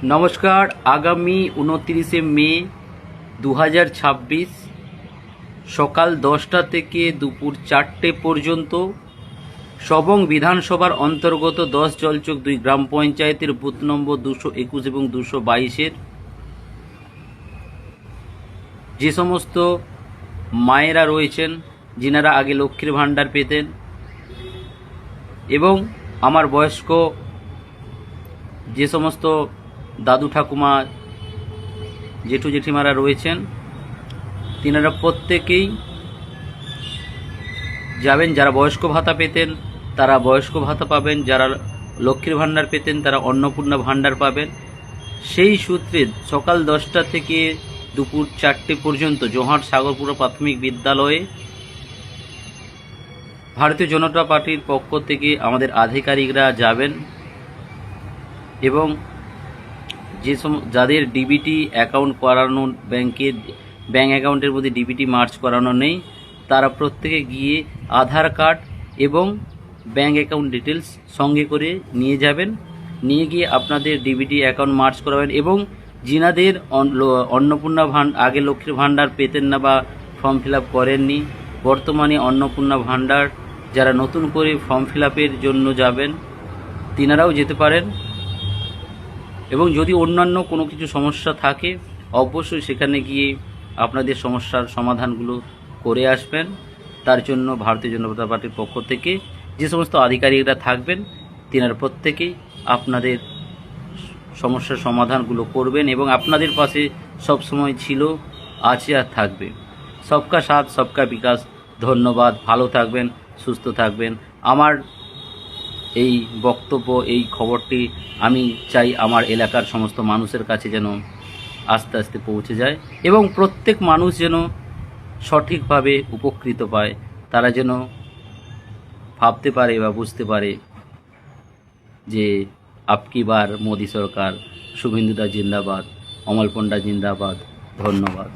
নমস্কার। আগামী 29শে মে 2026 সকাল 10টা থেকে দুপুর 4টে পর্যন্ত সবং বিধানসভার অন্তর্গত 10 জলচক 2 গ্রাম পঞ্চায়েতের বুথ নম্বর 221 এবং 222-এর যে সমস্ত মায়েরা রয়েছেন যিনারা আগে লক্ষ্মীর ভাণ্ডার পেতেন এবং আমার বয়স্ক যে সমস্ত দাদু ঠাকুমা জেঠু জেঠিমারা রয়েছেন তিনারা প্রত্যেকেই যাবেন। যারা বয়স্ক ভাতা পেতেন তারা বয়স্ক ভাতা পাবেন, যারা লক্ষ্মীর ভাণ্ডার পেতেন তারা অন্নপূর্ণা ভাণ্ডার পাবেন। সেই সূত্রে সকাল 10টা থেকে দুপুর 4টে পর্যন্ত জোহার সাগরপুরা প্রাথমিক বিদ্যালয়ে ভারতীয় জনতা পার্টির পক্ষ থেকে আমাদের আধিকারিকরা যাবেন এবং যাদের ডিবিটি অ্যাকাউন্ট করানো ব্যাঙ্ক অ্যাকাউন্টের মধ্যে ডিবিটি মার্জ করানো নেই তারা প্রত্যেকে গিয়ে আধার কার্ড এবং ব্যাঙ্ক অ্যাকাউন্ট ডিটেলস সঙ্গে করে নিয়ে যাবেন। নিয়ে গিয়ে আপনাদের ডিবিটি অ্যাকাউন্ট মার্জ করাবেন এবং যিনাদের অন্নপূর্ণা আগে লক্ষ্মীর ভাণ্ডার পেতেন না বা ফর্ম ফিল আপ করেননি, বর্তমানে অন্নপূর্ণা ভাণ্ডার যারা নতুন করে ফর্ম ফিল আপের জন্য যাবেন তিনারাও যেতে পারেন। এবং যদি অন্যান্য কোনো কিছু সমস্যা থাকে অবশ্যই সেখানে গিয়ে আপনাদের সমস্যার সমাধানগুলো করে আসবেন। তার জন্য ভারতীয় জনতা পার্টির পক্ষ থেকে যে সমস্ত আধিকারিকরা থাকবেন তিনারা প্রত্যেকেই আপনাদের সমস্যার সমাধানগুলো করবেন এবং আপনাদের পাশে সবসময় ছিল, আছে আর থাকবে। সবকা সাথ সবকা বিকাশ। ধন্যবাদ। ভালো থাকবেন, সুস্থ থাকবেন। আমার এই বক্তব্য, এই খবরটি আমি চাই আমার এলাকার সমস্ত মানুষের কাছে যেন আস্তে আস্তে পৌঁছে যায় এবং প্রত্যেক মানুষ যেন সঠিকভাবে উপকৃত পায়। তারা যেন ভাবতে পারে বা বুঝতে পারে যে আপকি বার মোদী সরকার, শুভেন্দুদা জিন্দাবাদ, অমল পণ্ডা জিন্দাবাদ। ধন্যবাদ।